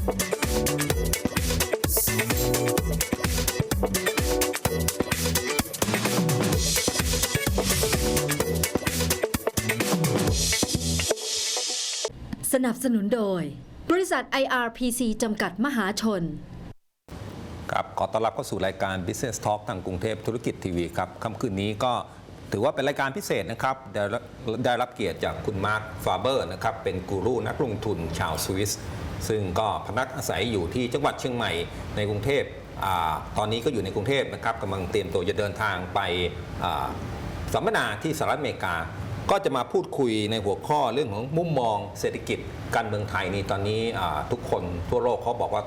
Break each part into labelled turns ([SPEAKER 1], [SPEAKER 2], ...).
[SPEAKER 1] สนับสนุนโดยบริษัท IRPC จำกัดมหาชน
[SPEAKER 2] ครับขอต้อนรับเข้าสู่รายการ Business Talk ทางกรุงเทพธุรกิจทีวีครับค่ำคืนนี้ก็ถือว่าเป็นรายการพิเศษนะครับได้รับเกียรติจากคุณมาร์ค ฟาเบอร์นะครับเป็นกูรูนักลงทุนชาวสวิสซึ่งก็พำนักอาศัยอยู่ที่จังหวัดเชียงใหม่ในกรุงเทพตอนนี้ก็อยู่ในกรุงเทพนะครับกำลังเตรียมตัวจะเดินทางไปสัมมนาที่สหรัฐอเมริกาก็จะมาพูดคุยในหัวข้อเรื่องของมุมมองเศรษฐกิจการเมืองไทยนี่ตอนนี้ทุกคนทั่วโลกเขาบอกว่า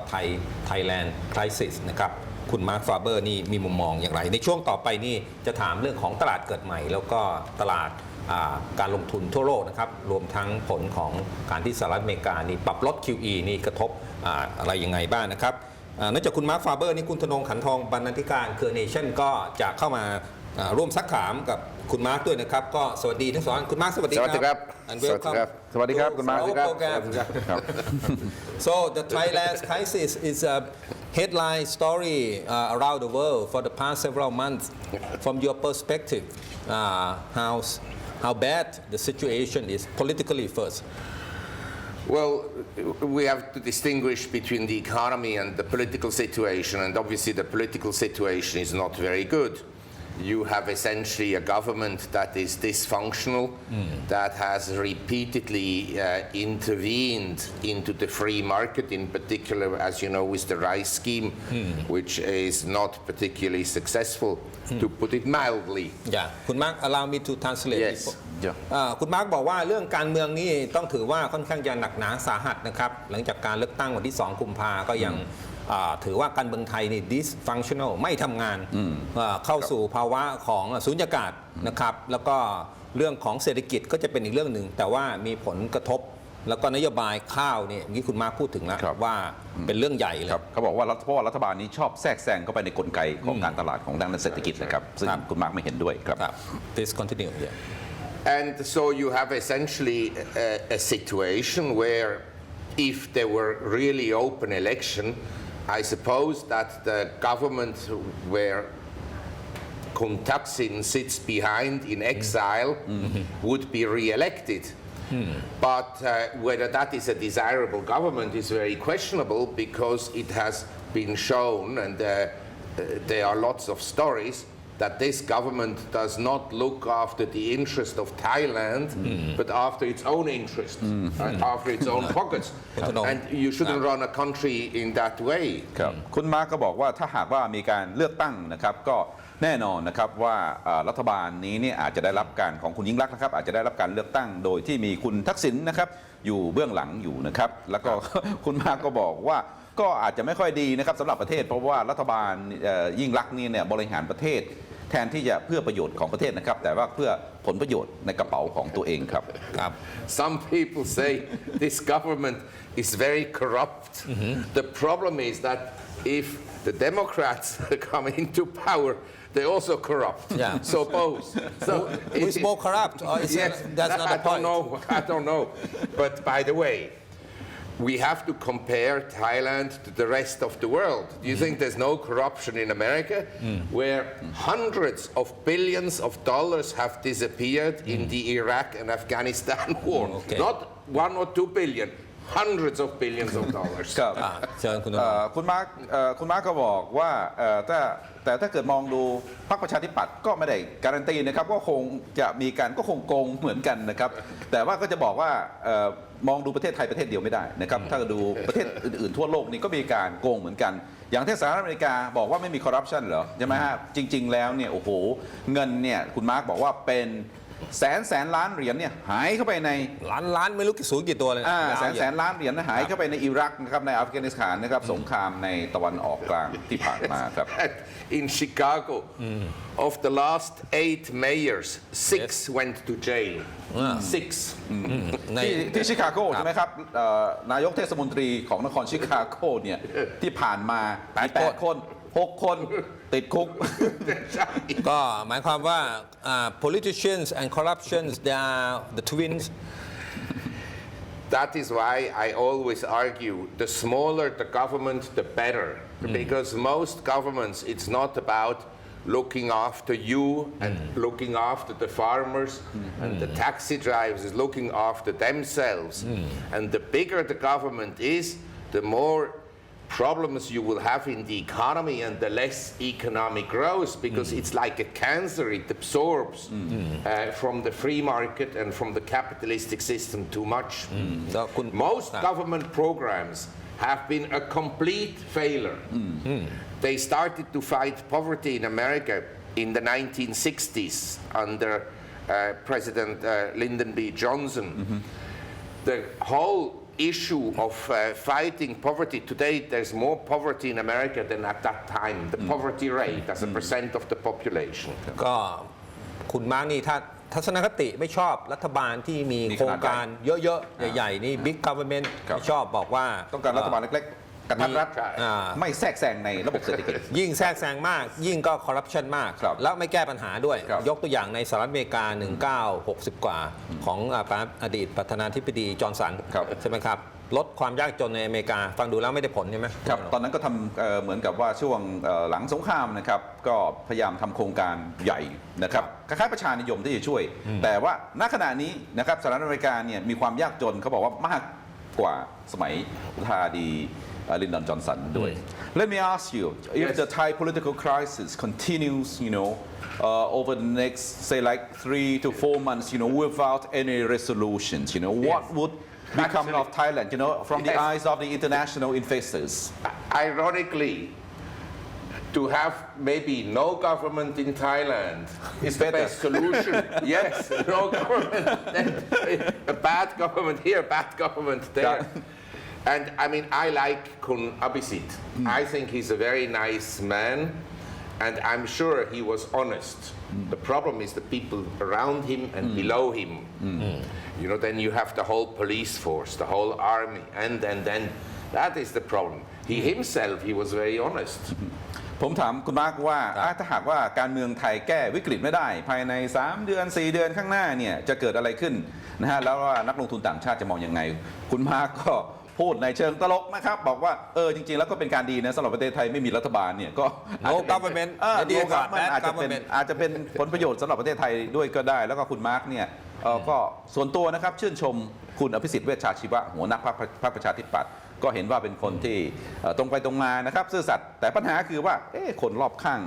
[SPEAKER 2] ไทยแลนด์คริสิสนะครับคุณมาร์ค ฟาเบอร์นี่มีมุมมองอย่างไรในช่วงต่อไปนี่จะถามเรื่องของตลาดเกิดใหม่แล้วก็ตลาดการลงทุนทั่วโลกนะครับรวมทั้งผลของการที่สหรัฐอเมริกานี่ปรับลด QE นี่กระทบอะไรยังไงบ้างนะครับนอกจากคุณมาร์ค ฟาเบอร์นี่คุณธนง ขันทองบรรณาธิการเครือเนชั่นก็จะเข้ามาร่วมซักถามกับคุณมาร์คด้วยนะครับก็สวัสดีทั้งสองคุณมาร์คสวัสดีครับ
[SPEAKER 3] สวัสดีครับคุณมาร์คครับ
[SPEAKER 2] So the Thailand crisis is a headline story around the world for the past several months. From your perspective, how bad the situation is politically first?
[SPEAKER 3] Well, we have to distinguish between the economy and the political situation, and obviously the political situation is not very good. You have essentially a government that is dysfunctional, that has repeatedly intervened into the free market, in particular, as you know, with the rice scheme, which is not particularly successful, to put it mildly.
[SPEAKER 2] Yeah, คุณมาร์ค allow me to translate.
[SPEAKER 3] Yes.
[SPEAKER 2] คุณมาร์คบอกว่าเรื่องการเมืองนี่ต้องถือว่าค่อนข้างจะหนักหนาสาหัสนะครับหลังจากการเลือกตั้งวันที่2 กุมภาก็ยังถือว่าการเมืองไทยนี่ dysfunctional ไม่ทำงานเข้าสู่ภาวะของสุญญากาศนะครับแล้วก็เรื่องของเศรษฐกิจก็จะเป็นอีกเรื่องหนึ่งแต่ว่ามีผลกระทบแล้วก็นโยบายข้าวเนี่ยที่คุณมาร์คพูดถึงแล้วว่าเป็นเรื่องใหญ่เลย
[SPEAKER 4] เขาบอกว่าเพราะว่ารัฐบาลนี้ชอบแทรกแซงเข้าไปในกลไกของการตลาดของด้านเศรษฐกิจนะครับซึ่งคุณมาร์คไม่เห็นด้วยครับ
[SPEAKER 2] Please continue here.
[SPEAKER 3] And so you have essentially a situation where if there were really open election, I suppose that the government where Kun Thaksin sits behind in exile would be re-elected. But whether that is a desirable government is very questionable because it has been shown, and there are lots of stories, that this government does not look after the interest of Thailand, but after its own interest, after its own pockets. And you shouldn't run a country in that way.
[SPEAKER 4] คุณมาร์คก็บอกว่าถ้าหากว่ามีการเลือกตั้งนะครับก็แน่นอนนะครับว่ารัฐบาลนี้เนี่ยอาจจะได้รับการของคุณยิ่งลักษณ์นะครับอาจจะได้รับการเลือกตั้งโดยที่มีคุณทักษิณนะครับอยู่เบื้องหลังอยู่นะครับแล้วก็คุณมาร์คก็บอกว่าก็อาจจะไม่ค่อยดีนะครับสำหรับประเทศเพราะว่ารัฐบาลยิ่งลักษณ์นี่เนี่ยบริหารประเทศแทนที่จะเพื่อประโยชน์ของประเทศนะครับแต่ว่าเพื่อผลประโยชน์ในกระเป๋าของตัวเองครับ
[SPEAKER 3] Some people say this government is very corrupt. The problem is that if the Democrats come into power, they also corrupt. So both. So
[SPEAKER 2] who is more corrupt? Or is that's not the point?
[SPEAKER 3] I don't know. But by the way, we have to compare Thailand to the rest of the world. Do you think there's no corruption in America, where hundreds of billions of dollars have disappeared in the Iraq and Afghanistan war? Not 1 or 2 billion. Hundreds of billions of dollars.
[SPEAKER 4] ครับคุณมาร์คก็บอกว่าแต่ถ้าเกิดมองดูพรรคประชาธิปัตย์ก็ไม่ได้การันตีนะครับก็คงจะมีการก็คงโกงเหมือนกันนะครับแต่ว่าก็จะบอกว่ามองดูประเทศไทยประเทศเดียวไม่ได้นะครับถ้าดูประเทศอื่นๆทั่วโลกนี่ก็มีการโกงเหมือนกันอย่างที่สหรัฐอเมริกาบอกว่าไม่มีคอร์รัปชันเหรอใช่ไหมฮะจริงๆแล้วเนี่ยโอ้โหเงินเนี่ยคุณมาร์คบอกว่าเป็นแสนล้านเหรียญเนี่ยหายเข้าไปใน
[SPEAKER 2] ล้านไม่รู้กี่สูงกี่ตัวเลย
[SPEAKER 4] แสนล้านเหรียญหายเข้าไปในอิรักนะครับในอัฟกานิสถานนะครับสงครามในตะวันออกกลางที่ผ่านมาครับ
[SPEAKER 3] In Chicago, of the last 8 mayors, 6 went to jail. 6.
[SPEAKER 4] ที่ชิคาโกใช่ไหมครับนายกเทศมนตรีของนครชิคาโกเนี่ยที่ผ่านมา8 คน6 คนติดคุก
[SPEAKER 2] ก็หมายความว่า politicians and corruptions they are the twins
[SPEAKER 3] That is why I always argue the smaller the government, the better. Because most governments, it's not about looking after you and looking after the farmers and the taxi drivers is looking after themselves. And the bigger the government is, the more problems you will have in the economy and the less economic growth because it's like a cancer. It absorbs from the free market and from the capitalistic system too much. Most government programs have been a complete failure. They started to fight poverty in America in the 1960s under President Lyndon B. Johnson. The whole issue of fighting poverty today, there's more poverty in America than at that time. The poverty rate as a percent of the population.
[SPEAKER 2] ก็คุณมาร์กนี่ถ้าทัศนคติไม่ชอบรัฐบาลที่มีโครงการเยอะๆใหญ่ๆนี่ big government ไม่ชอบบอกว่า
[SPEAKER 4] ต้องการรัฐบาลเล็กๆกระทัดรัดไม่แทรกแซงในระบบเศรษฐกิจ
[SPEAKER 2] ยิ่งแทรกแซงมากยิ่งก็คอร์รัปชันมาก แล้วไม่แก้ปัญหาด้วย ยกตัวอย่างในสหรัฐอเมริกา 1960 กว่าของอดีตประธานาธิบดีจอห์นสันใช่ไหมครับลดความยากจนในอเมริกาฟังดูแล้วไม่ได้ผลใช่ไหม
[SPEAKER 4] ครับตอนนั้นก็ทำเหมือนกับว่าช่วงหลังสงครามนะครับก็พยายามทำโครงการใหญ่นะครับคล้ายๆประชานิยมที่จะช่วยแต่ว่าณขณะนี้นะครับสหรัฐอเมริกาเนี่ยมีความยากจนเขาบอกว่ามากกว่าสมัยประธานาธิบดีลินดอนจอห์นสันด้วย Let me ask you if the Thai political crisis continues over the next say like 3 to 4 months without any resolutions what would become of Thailand from the eyes of the international investors
[SPEAKER 3] Ironically to have maybe no government in Thailand is the best solution. Yes, no government, then a bad government here, bad government there. And I mean, I like Kun Abhisit. I think he's a very nice man, and I'm sure he was honest. The problem is the people around him and below him. Then you have the whole police force, the whole army, and then that is the problem. He himself, he was very honest.
[SPEAKER 4] ผมถามคุณมาร์คว่าถ้าหากว่าการเมืองไทยแก้วิกฤตไม่ได้ภายใน3เดือน4เดือนข้างหน้าเนี่ยจะเกิดอะไรขึ้นนะฮะแล้วว่านักลงทุนต่างชาติจะมองยังไงคุณมาร์คก็พูดในเชิงตลกนะครับบอกว่าจริงๆแล้วก็เป็นการดีนะสำหรับประเทศไทยไม่มีรัฐบาลเนี่ยก็
[SPEAKER 2] no government
[SPEAKER 4] อาจจะเป็นผลประโยชน์สำหรับประเทศไทยด้วยก็ได้แล้วก็คุณมาร์คเนี่ยก็ส่วนตัวนะครับชื่นชมคุณอภิสิทธิ์เวชชาชีวะหัวหน้าพรรคประชาธิปัตย์ก็เห็นว่าเป็นคนที่ตรงไปตรงมานะครับซื่อสัตย์แต่ปัญหาคือว่าคนรอบข้าง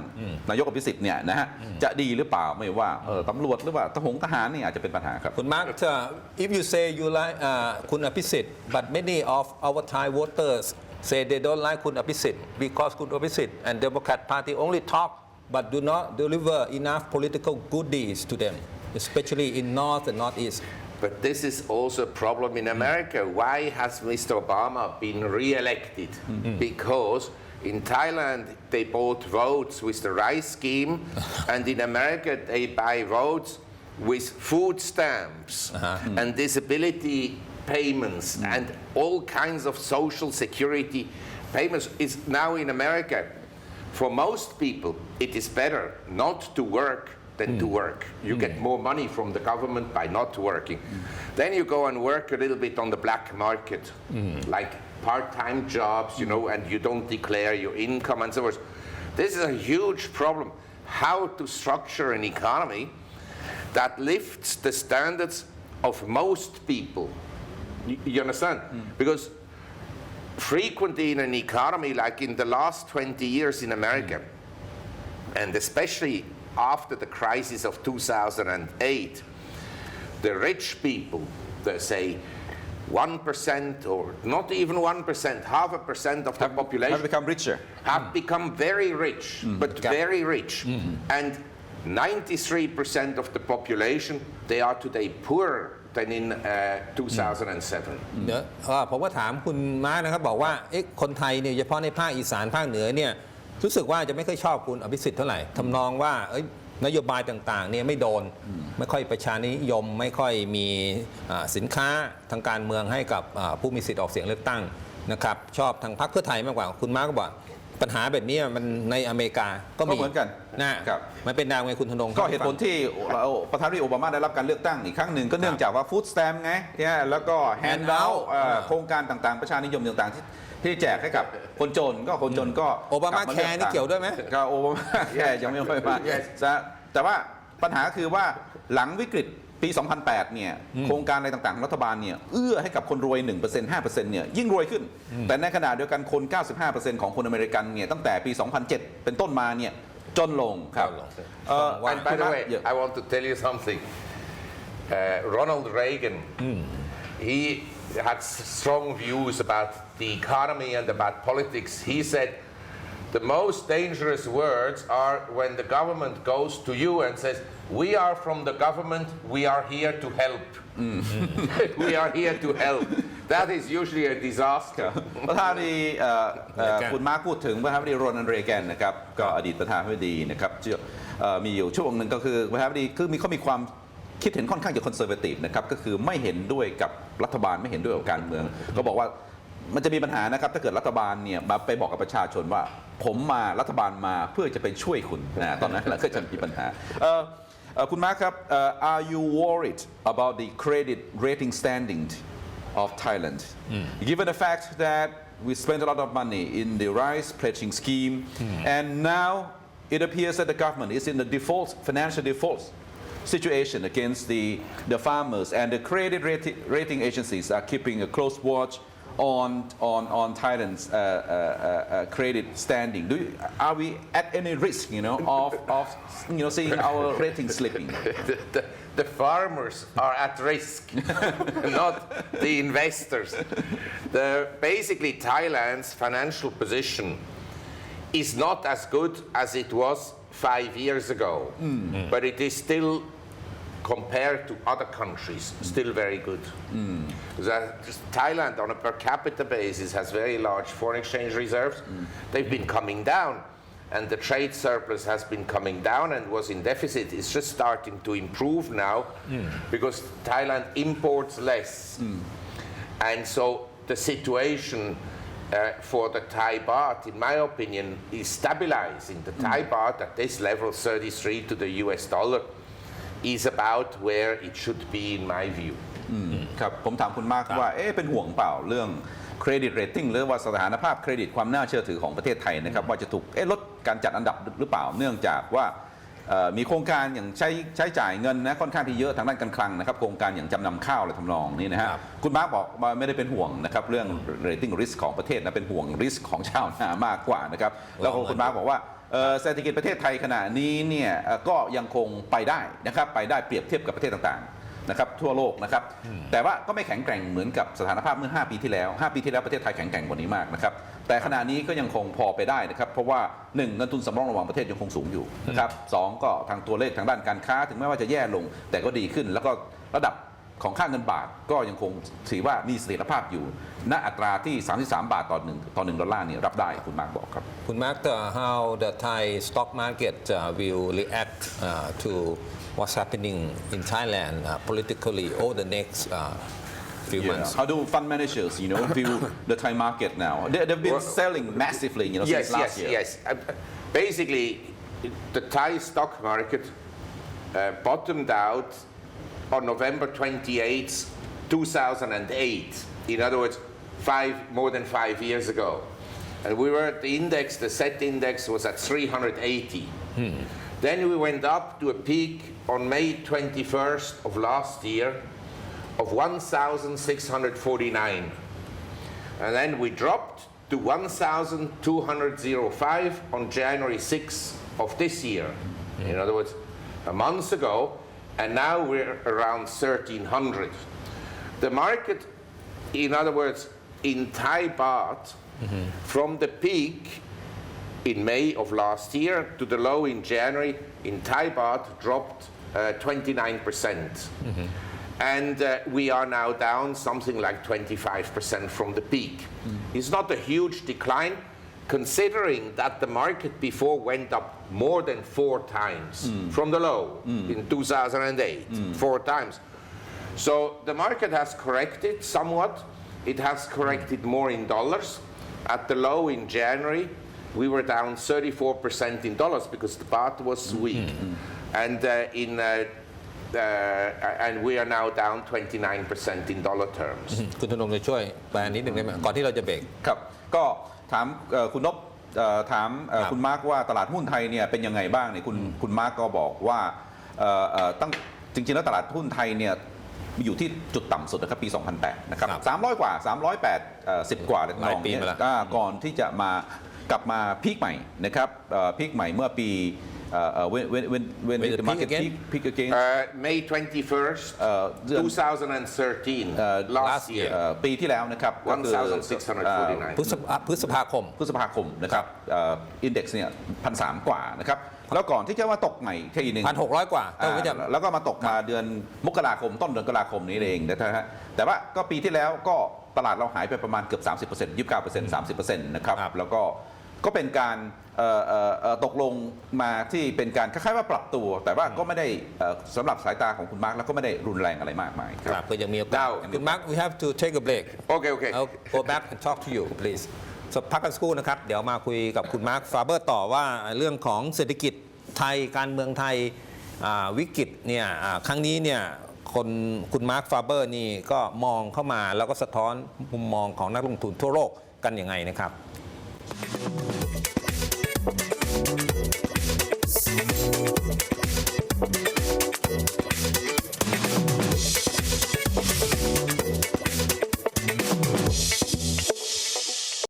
[SPEAKER 4] นายกอภิสิทธิ์เนี่ยนะฮะจะดีหรือเปล่าไม่ว่าตำรวจหรือว่าทหารนี่อาจจะเป็นปัญหาครับ
[SPEAKER 2] คุณมาร์ค if you say you like คุณอภิสิทธิ์ but many of our Thai voters say they don't like คุณอภิสิทธิ์ because คุณอภิสิทธิ์ and Democrat Party only talk but do not deliver enough political goodies to them especially in North and Northeast
[SPEAKER 3] But this is also a problem in America. Why has Mr. Obama been re-elected? Because in Thailand, they bought votes with the rice scheme, and in America, they buy votes with food stamps and disability payments and all kinds of social security payments. Is now in America, for most people, it is better not to work than to work. You get more money from the government by not working. Then you go and work a little bit on the black market, like part-time jobs, and you don't declare your income and so forth. This is a huge problem. How to structure an economy that lifts the standards of most people. You understand? Because frequently in an economy, like in the last 20 years in America, and especially after the crisis of 2008, the rich people, they say 1% or not even 1%, 0.5% of the population
[SPEAKER 4] have become richer.
[SPEAKER 3] Have become very rich, but very rich. And 93% of the population, they are today poorer than in 2007.
[SPEAKER 2] เดี๋ยวผมก็ถามคุณม้านะครับบอกว่าคนไทยเนี่ยเฉพาะในภาคอีสานภาคเหนือเนี่ยรู้สึกว่าจะไม่ค่อยชอบคุณอภิสิทธิ์เท่าไหร่ทำนองว่านโยบายต่างๆเนี่ยไม่โดนไม่ค่อยประชานิยมไม่ค่อยมีสินค้าทางการเมืองให้กับผู้มีสิทธิ์ออกเสียงเลือกตั้งนะครับชอบทางพรรคเพื่อไทยมากกว่าคุณม้าก็บอก ปัญหาแบบนี้มันในอเมริกาก็มี
[SPEAKER 4] ก็เหมือนกัน
[SPEAKER 2] นะครับ มันเป็นแนวไงคุณธนง
[SPEAKER 4] ก็เหตุผลที่ประธานาธิบดีโอบามาได้รับการเลือกตั้งอีกครั้งหนึ่งก็เนื่องจากว่าฟู้ดสแตมป์ไงแล้วก็แฮนด์เอาท์โครงการต่างๆประชานิยมต่างๆที่แจกให้กับคนจนก็
[SPEAKER 2] โอบามาแคร์นี่เกี่ยวด้วยไหม
[SPEAKER 4] ก็โอบามาแคร์ยังไม่ค่อยมาแต่ว่าปัญหาคือว่าหลังวิกฤตปี 2008 เนี่ยโครงการอะไรต่างๆของรัฐบาลเนี่ยเอื้อให้กับคนรวย 1% 5% เนี่ยยิ่งรวยขึ้น แต่ในขณะเดียวกันคน 95% ของคนอเมริกันเนี่ยตั้งแต่ปี 2007 เป็นต้นมาเนี่ยจนลงครับ
[SPEAKER 3] And by the way, I want to tell you something. Ronald Reagan, he had strong views about the economy and about politics. He said the most dangerous words are when the government goes to you and says, "We are from the government. We are here to help. We are here to help." That is usually a disaster.
[SPEAKER 4] ประธานาธิบดีคุณมาร์คพูดถึงประธานาธิบดีโรนัลด์เรแกนนะครับก็อดีตประธานาธิบดีนะครับมีอยู่ช่วงหนึ่งก็คือประธานาธิบดีคือเขามีความคิดเห็นค่อนข้างจะคอนเซอร์เวทีฟนะครับก็คือไม่เห็นด้วยกับรัฐบาลไม่เห็นด้วยกับการเมืองก็บอกว่ามันจะมีปัญหานะครับถ้าเกิดรัฐบาลเนี่ยมาไปบอกกับประชาชนว่าผมมารัฐบาลมาเพื่อจะไปช่วยคุณตอนนั้นเราก็จะมีปัญหาคุณมาร์คครับ Are you worried about the credit rating standing of Thailand given the fact that we spent a lot of money in the rice pledging scheme and now it appears that the government is in the financial default situation against the farmers and the credit rating agencies are keeping a close watch on Thailand's credit standing. Are we at any risk, of seeing our rating slipping?
[SPEAKER 3] The farmers are at risk, not the investors. Basically, Thailand's financial position is not as good as it was 5 years ago, but it is still, compared to other countries, still very good. Thailand, on a per capita basis, has very large foreign exchange reserves. They've been coming down, and the trade surplus has been coming down and was in deficit. It's just starting to improve now because Thailand imports less. And so the situation for the Thai baht, in my opinion, is stabilizing. The Thai baht at this level, 33 to the US dollar, is about where it should be in my view.
[SPEAKER 4] ครับผมถามคุณมากว่าเป็นห่วงเปล่าเรื่องเครดิตเรตติ้งหรือว่าสถานภาพเครดิตความน่าเชื่อถือของประเทศไทยนะครับว่าจะถูกลดการจัดอันดับหรือเปล่าเนื่องจากว่ามีโครงการอย่างใช้จ่ายเงินนะค่อนข้างที่เยอะทางด้านการคลังนะครับโครงการอย่างจำนำข้าวอะไรทำนองนี้นะฮะคุณมาร์คบอกว่าไม่ได้เป็นห่วงนะครับเรื่อง rating risk ของประเทศนะเป็นห่วง risk ของชาวนามากกว่านะครับแล้วคุณมาร์คบอกว่าเศรษฐกิจประเทศไทยขณะนี้เนี่ยก็ยังคงไปได้นะครับไปได้เปรียบเทียบกับประเทศต่างๆนะครับทั่วโลกนะครับแต่ว่าก็ไม่แข็งแกร่งเหมือนกับสถานภาพเมื่อ5 ปีที่แล้ว5 ปีที่แล้วประเทศไทยแข็งแกร่งกว่านี้มากนะครับแต่ขณะนี้ก็ยังคงพอไปได้นะครับเพราะว่า1เงินทุนสำรองระหว่างประเทศยังคงสูงอยู่นะครับ2ก็ทางตัวเลขทางด้านการค้าถึงแม้ว่าจะแย่ลงแต่ก็ดีขึ้นแล้วก็ระดับของค่าเงินบาทก็ยังคงถือว่ามีเสถียรภาพอยู่ณอัตราที่33 บาทต่อ1 ดอลลาร์เนี่ยรับได้คุณมาร์คบอกครับ
[SPEAKER 2] คุณมาร์ค how the Thai stock market will react to what's happening in Thailand politically over the next few months
[SPEAKER 4] How do fund managers view the Thai market now they've been selling massively since last year
[SPEAKER 3] Yes basically the Thai stock market bottomed out on November 28th, 2008. In other words, more than 5 years ago. And we were at the index, the set index was at 380. Then we went up to a peak on May 21st of last year of 1,649. And then we dropped to 1,205 on January 6th of this year. In other words, a month ago. And now we're around 1,300. The market, in other words, in Thai baht, from the peak in May of last year to the low in January, in Thai baht dropped 29%. And we are now down something like 25% from the peak. It's not a huge decline, considering that the market before went up more than 4 times from the low in 2008, 4 times. So the market has corrected somewhat. It has corrected more in dollars. At the low in January, we were down 34% in dollars because the baht was weak, and and we are now down 29% in dollar terms.
[SPEAKER 2] คุณธนงจะช่วยแปลนิดหนึ่งได้ไหมก่อนที่เราจะเบรก
[SPEAKER 4] ครับก็ถามคุณนพถามคุณมาร์กว่าตลาดหุ้นไทยเนี่ยเป็นยังไงบ้างเนี่ยคุณมาร์กก็บอกว่าตั้งจริงๆแล้วตลาดหุ้นไทยเนี่ยอยู่ที่จุดต่ำสุดนะครับปี 2008 นะครับ300 กว่า380 กว่าหลายปีมาแล้วก่อนที่จะกลับมาพีคใหม่นะครับพีคใหม่เมื่อปีwhen the market peak again
[SPEAKER 3] May 21st 2013 last year
[SPEAKER 4] ปีที่แล้วนะครับก็คือ
[SPEAKER 3] 1649
[SPEAKER 2] พฤษภาคม
[SPEAKER 4] นะครับอินเด็กซ์เนี่ย1,300 กว่านะครับแล้วก่อนที่จะมาตกใหม่ทีหนึ่ง
[SPEAKER 2] 1,600 กว่า
[SPEAKER 4] แล้วก็มาตกมาเดือนมกราคมต้นเดือนมกราคมนี้เองนะฮะแต่ว่าก็ปีที่แล้วก็ตลาดเราหายไปประมาณเกือบ 30% 29% 30% นะครับแล้วก็เป็นการตกลงมาที่เป็นการคล้ายๆว่าปรับตัวแต่ว่าก็ไม่ได้สำหรับสายตาของคุณมาร์กแล้วก็ไม่ได้รุนแรงอะไรมากมาย
[SPEAKER 2] ครับก็ยังมีโอกาสคุณมาร์ก we have to take a break
[SPEAKER 3] okay
[SPEAKER 2] I'll go back and talk to you please พักกันสักครู่นะครับเดี๋ยวมาคุยกับคุณมาร์คฟาเบอร์ต่อว่าเรื่องของเศรษฐกิจไทยการเมืองไทยวิกฤตเนี่ยครั้งนี้เนี่ยคุณมาร์คฟาเบอร์นี่ก็มองเข้ามาแล้วก็สะท้อนมุมมองของนักลงทุนทั่วโลกกันยังไงนะครับ